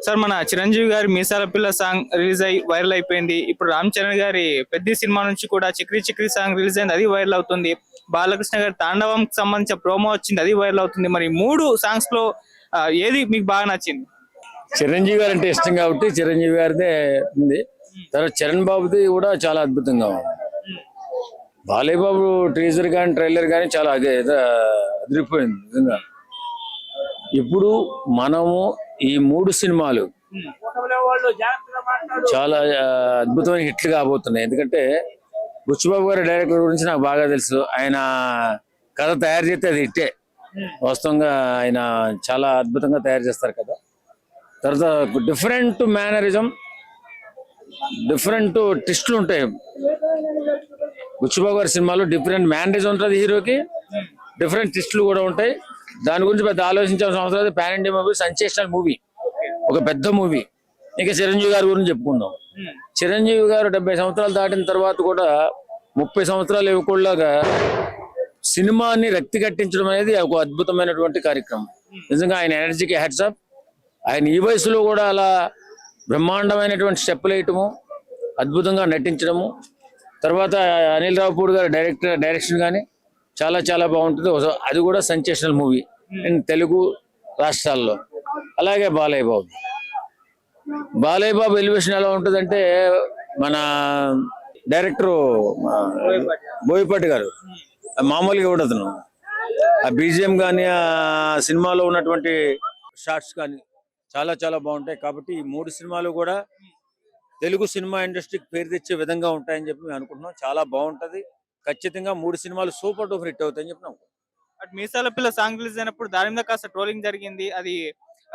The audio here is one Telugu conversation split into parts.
సార్ మన చిరంజీవి గారి మీసాల పిల్ల సాంగ్ రిలీజ్ అయ్యి వైరల్ అయిపోయింది. ఇప్పుడు రామ్ చరణ్ గారి పెద్ద సినిమా నుంచి కూడా చిక్రీ చిక్రీ సాంగ్ రిలీజ్ అయింది, అది వైరల్ అవుతుంది. బాలకృష్ణ గారి తాండవం సంబంధించిన ప్రోమో వచ్చింది, అది వైరల్ అవుతుంది. మరి మూడు సాంగ్స్ లో ఏది మీకు బాగా నచ్చింది? చిరంజీవి గారు అంటే ఇష్టం కాబట్టి చిరంజీవి గారిదే ఉంది. తర్వాత చరణ్ బాబుది కూడా చాలా అద్భుతంగా ఉంది. బాలయ్య బాబు టీజర్ కానీ ట్రైలర్ కానీ చాలా అదిరిపోయింది నిజంగా. ఇప్పుడు మనము ఈ మూడు సినిమాలు చాలా అద్భుతమైన హిట్లు కాబోతున్నాయి. ఎందుకంటే బుచ్చిబాబు గారి డైరెక్టర్ గురించి నాకు బాగా తెలుసు. ఆయన కథ తయారు చేస్తే అది హిట్టే. వాస్తవంగా ఆయన చాలా అద్భుతంగా తయారు చేస్తారు కదా. తర్వాత డిఫరెంట్ మేనరిజం, డిఫరెంట్ ట్విస్టులు ఉంటాయి. బుచ్చిబాబు గారి సినిమాలో డిఫరెంట్ మేనరిజం ఉంటుంది హీరోకి, డిఫరెంట్ ట్విస్టులు కూడా ఉంటాయి. దాని గురించి పెద్ద ఆలోచించాల్సిన అవసరం లేదు. Pan India movie, sensational movie, ఒక పెద్ద మూవీ. ఇంకా చిరంజీవి గారి గురించి చెప్పుకుందాం. చిరంజీవి గారు 70 సంవత్సరాలు దాటిన తర్వాత కూడా 30 సంవత్సరాలు యువకుల్లాగా సినిమాని రక్తి కట్టించడం అనేది ఒక అద్భుతమైనటువంటి కార్యక్రమం. నిజంగా ఆయన ఎనర్జీకి హ్యాట్స్ ఆఫ్. ఆయన ఈ వయసులో కూడా అలా బ్రహ్మాండమైనటువంటి స్టెప్పులు వేయటము, అద్భుతంగా నటించడము. తర్వాత అనిల్ రావుపూడి గారి డైరెక్షన్ కానీ చాలా చాలా బాగుంటుంది. అది కూడా సెన్సేషనల్ మూవీ ఇన్ తెలుగు రాష్ట్రాల్లో. అలాగే బాలయ్య బాబు ఎలివేషన్ ఎలా ఉంటుందంటే, మన డైరెక్టరు బోయపాటి గారు మామూలుగా ఉండదు. ఆ బీజిఎం కానీ ఆ సినిమాలో ఉన్నటువంటి షార్ట్స్ కానీ చాలా చాలా బాగుంటాయి. కాబట్టి ఈ మూడు సినిమాలు కూడా తెలుగు సినిమా ఇండస్ట్రీకి పేరు తెచ్చే విధంగా ఉంటాయని చెప్పి మేము అనుకుంటున్నాం. చాలా బాగుంటది. ఖచ్చితంగా మూడు సినిమాలు సూపర్ డూపర్ హిట్ అవుతాయని చెప్పినాం. అటు మీసాల పిల్ల సాంగ్ రిలీజ్ అయినప్పుడు దాని మీద కాస్త ట్రోలింగ్ జరిగింది. అది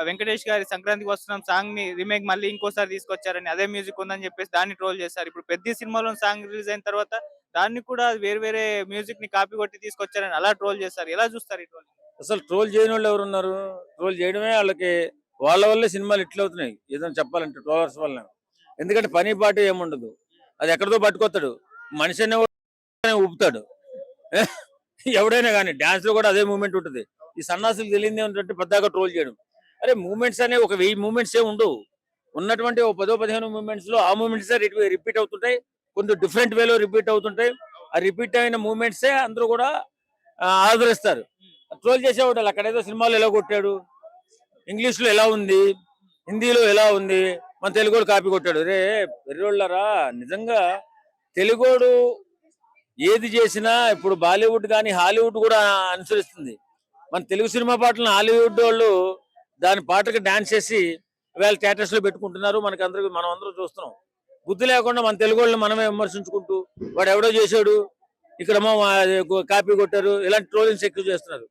వెంకటేష్ గారి సంక్రాంతికి వస్తున్నాం సాంగ్ ని రీమేక్ మళ్ళీ ఇంకోసారి తీసుకొచ్చారని, అదే మ్యూజిక్ ఉందని చెప్పేసి దాన్ని ట్రోల్ చేశారు. ఇప్పుడు పెద్ద సినిమాలో సాంగ్ రిలీజ్ అయిన తర్వాత దాన్ని కూడా వేరే వేరే మ్యూజిక్ ని కాపీ కొట్టి తీసుకొచ్చారని అలా ట్రోల్ చేశారు. ఎలా చూస్తారు ఈ ట్రోల్? అసలు ట్రోల్ చేయని వాళ్ళు ఎవరు ఉన్నారు? ట్రోల్ చేయడమే వాళ్ళకి, వాళ్ళ వల్లే సినిమాలు ఇట్లా అవుతున్నాయి. ఏదైనా చెప్పాలంటే ట్రోలర్స్ వల్ల. ఎందుకంటే పని పాటు ఏముండదు. అది ఎక్కడితో పట్టుకొస్తాడు, మనిషి అనే ఊపుతాడు. ఎవడైనా కానీ డాన్స్ లో కూడా అదే మూమెంట్ ఉంటుంది. ఈ సన్నాసులు తెలియదు ఏమిటంటే పెద్దగా ట్రోల్ చేయడం. అరే మూమెంట్స్ అనేవి ఒక 1000 మూమెంట్స్ ఏ ఉండవు. ఉన్నటువంటి ఒక 10-15 మూమెంట్స్ లో ఆ మూమెంట్స్ రిపీట్ అవుతుంటాయి. కొంచెం డిఫరెంట్ వేలో రిపీట్ అవుతుంటాయి. ఆ రిపీట్ అయిన మూమెంట్సే అందరూ కూడా ఆదరిస్తారు. ట్రోల్ చేసేవాడు అక్కడేదో సినిమాలో ఎలా కొట్టాడు, ఇంగ్లీష్ లో ఎలా ఉంది, హిందీలో ఎలా ఉంది, మన తెలుగులో కాపీ కొట్టాడు. రే వెర్రోళ్ళరా, నిజంగా తెలుగోడు ఏది చేసినా ఇప్పుడు బాలీవుడ్ కానీ హాలీవుడ్ కూడా అనుసరిస్తుంది. మన తెలుగు సినిమా పాటలను హాలీవుడ్ వాళ్ళు దాని పాటకి డాన్స్ చేసి వేళ థియేటర్స్ లో పెట్టుకుంటున్నారు. మనం అందరూ చూస్తున్నాం. బుద్ధి లేకుండా మన తెలుగు వాళ్ళని మనమే విమర్శించుకుంటూ వాడు ఎవడో చేశాడు, ఇక్కడ కాపీ కొట్టారు, ఇలాంటి ట్రోలింగ్స్ ఎక్కువ చేస్తున్నారు.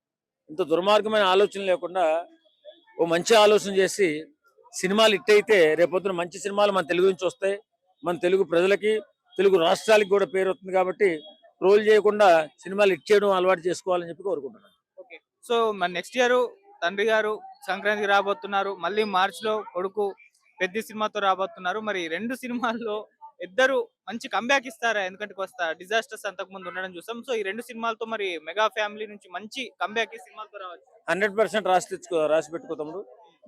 ఇంత దుర్మార్గమైన ఆలోచన లేకుండా ఓ మంచి ఆలోచన చేసి సినిమాలు హిట్ అయితే రేపొద్దున మంచి సినిమాలు మన తెలుగు నుంచి వస్తాయి. మన తెలుగు ప్రజలకి, తెలుగు రాష్ట్రాలకి కూడా పేరు వస్తుంది. కాబట్టి ట్రోల్ చేయకుండా సినిమాలు హిట్ చేయడం అలవాటు చేసుకోవాలని చెప్పి కోరుకుంటున్నాను. ఓకే, సో మన నెక్స్ట్ ఇయర్ తండ్రి గారు సంక్రాంతికి రాబోతున్నారు, మళ్ళీ మార్చ్ లో కొడుకు పెద్ద సినిమాతో రాబోతున్నారు. మరి రెండు సినిమాల్లో ఇద్దరు మంచి కంబ్యాక్ ఇస్తారా? ఎందుకంటే కొత్త డిజాస్టర్స్ అంతకు ముందు ఉండడం చూసాం. సో ఈ రెండు సినిమాలతో మరి మెగా ఫ్యామిలీ నుంచి మంచి కంబ్యాక్ ఈ సినిమాలతో రావచ్చు. 100% రాసి పెట్టుకో తమ్ముడు.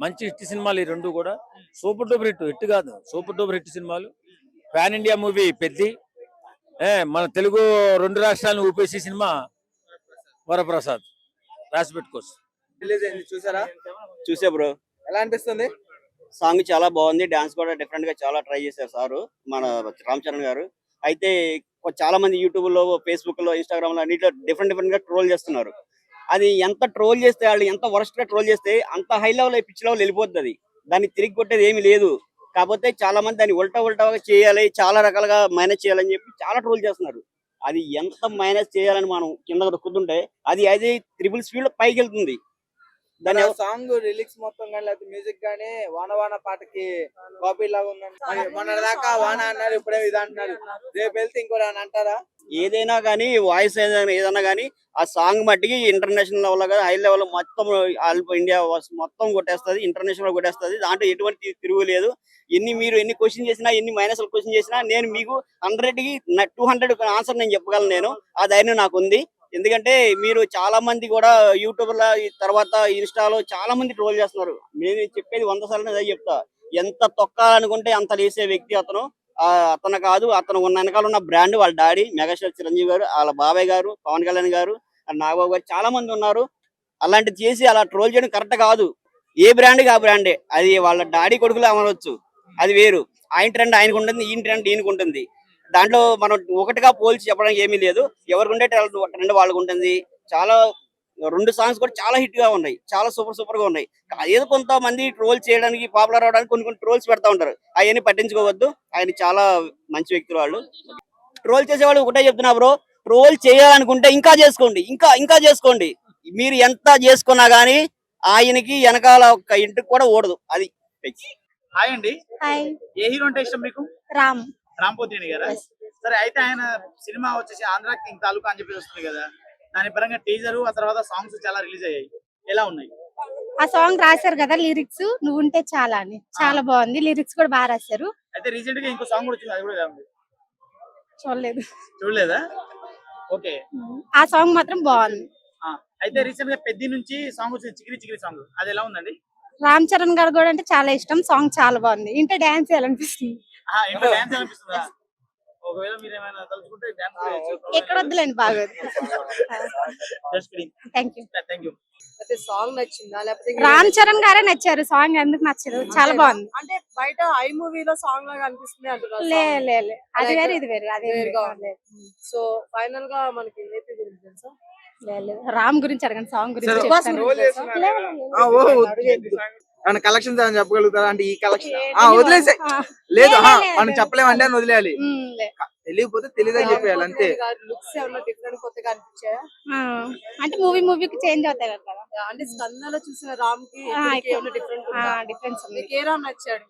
మంచి హిట్ సినిమాలు ఈ రెండు కూడా. సూపర్ డూపర్ హిట్ కాదు, సూపర్ డూపర్ హిట్ సినిమాలు. Pan India movie Peddi. మన తెలుగు 2 రాష్ట్రాలను ఊపేసి సినిమా వరప్రసాద్. రాసి పెట్టుకోవచ్చు. రిలీజ్ అయింది, చూసారా? చూసా బ్రో. ఎలా అనిపిస్తుంది? సాంగ్ చాలా బాగుంది. డాన్స్ కూడా డిఫరెంట్ గా చాలా ట్రై చేశారు సారు, మన రామ్ చరణ్ గారు. అయితే చాలా మంది యూట్యూబ్ లో, ఫేస్బుక్ లో, ఇన్స్టాగ్రామ్ లో అన్నిట్లో డిఫరెంట్ గా ట్రోల్ చేస్తున్నారు. అది ఎంత ట్రోల్ చేస్తే, వాళ్ళు ఎంత వరస్ట్ గా ట్రోల్ చేస్తే అంత హై లెవెల్ పిచ్ లెవెల్ వెళ్ళిపోతుంది. అది దాన్ని తిరిగి కొట్టేది ఏమీ లేదు. కాకపోతే చాలా మంది దాన్ని ఉల్టాగా చేయాలి, చాలా రకాలుగా మైనస్ చేయాలని చెప్పి చాలా ట్రోల్ చేస్తున్నారు. అది ఎంత మైనస్ చేయాలని మనం కింద దొక్కుతుంటే అది త్రిబుల్ స్పీడ్ లో పైకి వెళ్తుంది. దాని సాంగ్ రిలీక్స్ మొత్తం కానీ లేకపోతే మ్యూజిక్ గానీ వాన పాటకి కాపీ లాగా ఉందండి. మొన్న దాకా వాన అన్నారు, ఇప్పుడే ఇది అంటున్నారు. రేపు వెళ్తే ఇంకోటి అని అంటారా? ఏదైనా కానీ వాయిస్ ఏదైనా కానీ ఆ సాంగ్ మట్టికి ఇంటర్నేషనల్ లెవెల్ గా, హై లెవెల్ మొత్తం ఇండియా మొత్తం కొట్టేస్తుంది, ఇంటర్నేషనల్ కొట్టేస్తుంది. దాంట్లో ఎటువంటి తిరుగులేదు. మీరు ఎన్ని క్వశ్చన్ చేసినా, ఎన్ని మైనస్ క్వశ్చన్ చేసినా నేను మీకు 100కి 200 ఆన్సర్ నేను చెప్పగలను. నేను ఆ ధైర్యం నాకు ఉంది. ఎందుకంటే మీరు చాలా మంది కూడా యూట్యూబ్ లో తర్వాత ఇన్స్టాలో చాలా మంది ట్రోల్ చేస్తున్నారు. నేను చెప్పేది 100 సార్లు అదే చెప్తా. ఎంత తొక్కాలనుకుంటే అంత లేసే వ్యక్తి అతను. అతను కాదు, అతను ఉన్న వెనకాల ఉన్న బ్రాండ్ వాళ్ళ డాడీ మెగాస్టార్ చిరంజీవి గారు, వాళ్ళ బాబాయ్ గారు, పవన్ కళ్యాణ్ గారు, నాగబాబు గారు, చాలా మంది ఉన్నారు. అలాంటిది చేసి అలా ట్రోల్ చేయడం కరెక్ట్ కాదు. ఏ బ్రాండ్ ఆ బ్రాండే, అది వాళ్ళ డాడీ కొడుకులు అమరవచ్చు, అది వేరు. ఆయన ట్రెండ్ ఆయనకు ఉంటుంది, ఈయన ట్రెండ్ ఈయనకు ఉంటుంది. దాంట్లో మనం ఒకటిగా పోల్చి చెప్పడానికి ఏమీ లేదు. ఎవరికి ఉండే ట్రెండ్ వాళ్ళకు ఉంటుంది. చాలా 2 సాంగ్స్ కూడా చాలా హిట్ గా ఉన్నాయి, చాలా సూపర్ గా ఉన్నాయి. ఏదో కొంతమంది ట్రోల్ చేయడానికి, పాపులర్ అవడానికి కొన్ని ట్రోల్స్ పెడతా ఉంటారు. అవన్నీ పట్టించుకోవద్దు. ఆయన చాలా మంచి వ్యక్తులు వాళ్ళు. ట్రోల్ చేసేవాళ్ళు ఒకటే చెప్తున్నా బ్రో, ట్రోల్ చేయాలనుకుంటే ఇంకా చేసుకోండి, ఇంకా చేసుకోండి. మీరు ఎంత చేసుకున్నా గానీ ఆయనకి వెనకాల ఒక ఇంటికి కూడా ఓడదు. అది హాయ్ అండి. హాయ్, ఏ హీరో అంటే ఇష్టం మీకు? రామ్. రాంపోతినేని గారా? సరే, అయితే ఆయన సినిమా వచ్చేసి ఆంధ్ర కింగ్ తాలూకా అని చెప్పి వస్తుంది కదా, దాని పరంగా టీజర్ ఆ తర్వాత సాంగ్స్ చాలా రిలీజ్ అయ్యాయి, ఎలా ఉన్నాయి? ఆ సాంగ్ రాశారు కదా లిరిక్స్, నువ్వు ఉంటే చాలా అని, చాలా బాగుంది. లిరిక్స్ కూడా బాగా రాశారు. అయితే రీసెంట్ గా ఇంకో సాంగ్ కూడా వచ్చింది, అది కూడా ఎలా ఉంది? చూడలేదు. చూడలేదా? ఓకే. ఆ సాంగ్ మాత్రం బాగుంది. అయితే రీసెంట్ గా పెద్ది నుంచి సాంగ్ వచ్చింది, చికిరి చికిరి సాంగ్, అది ఎలా ఉందండి? రామ్ చరణ్ గారు కూడా అంటే చాలా ఇష్టం. సాంగ్ చాలా బాగుంది. ఇంటే డాన్స్ చేయాలనిపిస్తుంది. ఇంట్లో డాన్స్ అనిపిస్తుందా? ఒకవేళ మీరు ఏమైనా తలుచుకుంటే డాన్స్ చేయొచ్చు. ఎక్కడ వద్దులేండి, బాగోదు. Thank you. Thank you. అయితే సాంగ్ నచ్చిందా లేకపోతే రామ్ చరణ్ గారే నచ్చారు. సాంగ్ ఎందుకు నచ్చదు, చాలా బాగుంది. అంటే బయట ఐ మూవీలో సాంగ్ లాగా అనిపిస్తుంది అంటున్నారు. లే లే లే, అది వేరు ఇది వేరు, అదే వేరుగా ఉంది. సో ఫైనల్ గా మనకి ఏపీ గురించి తెలుసా? రామ్ గురించి అడగండి, సాంగ్ గురించి సరే, చెప్తాను. రోల్ చేస్తున్నారు. లే, లే, లే. కలెక్షన్స్ అని చెప్పగలుగుతారా? అంటే ఈ కలెక్షన్ ఏంటి వదిలేసే ఆ, లేదు, లే, లే, మనం లే. చెప్పలేమంటే అని వదిలేయాలి. లే. తెలియకపోతే తెలియదని చెప్పేయాలి అంతే. లుక్స్ ఏమన్నా డిఫరెంట్ కొత్తగా అనిపించాయా? ఆ, అంటే మూవీకి చేంజ్ అవుతాయి కదా. అంటే స్కందాలో చూసిన రామ్ కి ఆ, ఇక్కడికి ఏమన్నా డిఫరెంట్ ఉందా? డిఫరెన్స్ ఉంది. మీకు ఏ రామ్ నచ్చాడు?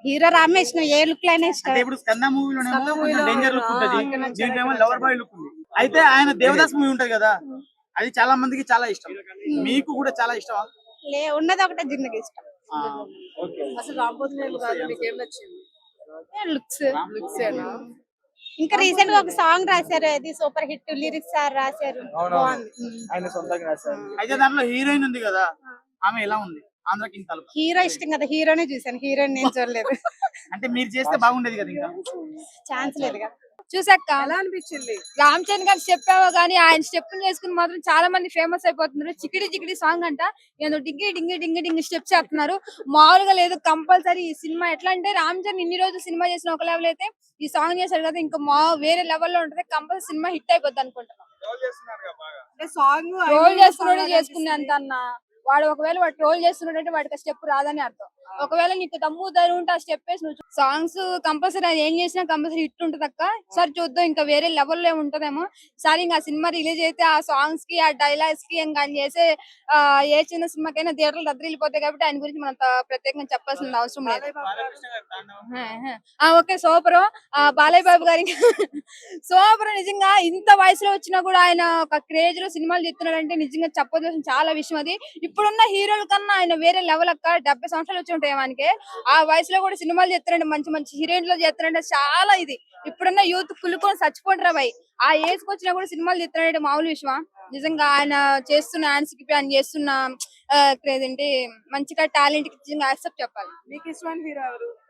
హీరో రామే ఇష్టం, ఏ లుక్ లైనా ఇష్టం. అంటే ఇప్పుడు స్కంద మూవీలోనేమో స్కంద కొంచెం మూవీలో డేంజర్ లుక్ ఉంటది, అక్కడ నచ్చాడు, దీంట్లో ఇక్కడ లవర్ బాయ్ లుక్ ఉంది. అయితే ఆయన దేవదాస్ మూవీ ఉంటది కదా, అది చాలా మందికి చాలా ఇష్టం, మీకు కూడా చాలా ఇష్టమా? ఉన్నది ఒకటే జిందగీ ఇష్టం. అసలు రాంపోతినేని గారు మీకు ఏం నచ్చింది? లుక్స్. లుక్స్ ఏనా? ఇంకా రీసెంట్ గా ఒక సాంగ్ రాశారు, అది సూపర్ హిట్, లిరిక్స్ రాశారు, బాగుంది. ఆయన సొంతంగా రాశారు. అయితే దాంట్లో హీరోయిన్ ఉంది కదా, ఆమె ఎలా ఉంది? ఆంధ్ర కింగ్ తాలూకా. హీరో ఇష్టం కదా, హీరోనే చూసాను, హీరోయిన్ నేను చూడలేదు. అంటే మీరు చేస్తే బాగుండేది కదా, ఇంకా ఛాన్స్ లేదు కదా. చూసాక ఎలా అనిపించింది? రామ్ చరణ్ గారు చెప్పావో గానీ ఆయన స్టెప్ చేసుకుని మాత్రం చాలా మంది ఫేమస్ అయిపోతున్నారు. చికిడి చికిడి సాంగ్ అంట, ఏదో డింగి డింగి డింగి డింగి స్టెప్స్ చేస్తున్నారు, మామూలుగా లేదు. కంపల్సరీ ఈ సినిమా ఎట్లా అంటే రామ్ చరణ్ ఇన్ని రోజులు సినిమా చేసిన ఒక లెవెల్ అయితే ఈ సాంగ్ చేశారు కదా, ఇంకా వేరే లెవెల్లో ఉంటది. కంపల్సరీ సినిమా హిట్ అయిపోద్ది అనుకుంటున్నాను. అంటే సాంగ్ ట్రోల్ చేసుకున్నాడు చేసుకునే అంత అన్న వాడు, ఒకవేళ వాడు ట్రోల్ చేస్తున్నాడంటే వాడికి ఆ స్టెప్ రాదని అర్థం. ఒకవేళ నీకు దమ్ము ధైర్యం ఉంటే ఆ స్టెప్ వేసి నువ్వు సాంగ్స్ కంపల్సరీ అది ఏం చేసినా కంపల్సరీ హిట్ ఉంటుంది అక్క. సరే చూద్దాం, ఇంకా వేరే లెవెల్లో ఉంటదేమో. సరే ఇంకా సినిమా రిలీజ్ అయితే ఆ సాంగ్స్ కి, ఆ డైలాగ్స్ కి, ఇంకా ఆయన చేసే ఏ చిన్న సినిమాకైనా థియేటర్లు దద్దరిల్లిపోతాయి. కాబట్టి ఆయన గురించి మనం ప్రత్యేకంగా చెప్పాల్సిన అవసరం లేదు. Okay, super. బాలయ్య బాబు గారి సూపర్. నిజంగా ఇంత వయసులో వచ్చినా కూడా ఆయన ఒక క్రేజ్ లో సినిమాలు తీస్తున్నాడంటే నిజంగా చెప్పదలసిన చాలా విషయం అది. ఇప్పుడున్న హీరోల కన్నా ఆయన వేరే లెవెల్ అక్క. 70 సంవత్సరాలు వచ్చి ఉంటాయి ఆయనకి, ఆ వయసులో కూడా సినిమాలు చేస్తున్నాడు, మంచి మంచి హీరోయిన్లు చేస్తున్నాడు. చాలా ఇది ఇప్పుడున్న యూత్ కుళ్ళుకొని చచ్చిపోంటారు అబ్బాయి. ఆ ఏజ్ కి వచ్చినా కూడా సినిమాలు తీస్తున్నాడు, మామూలు విషయమా? నిజంగా ఆయన చేస్తున్న డాన్స్ కి, ఆయన చేస్తున్న ఏంటి మంచిగా టాలెంట్ కి నిజంగా యాక్సెప్ట్ చెప్పాలి. మీకు ఇష్టమైన హీరో ఎవరు?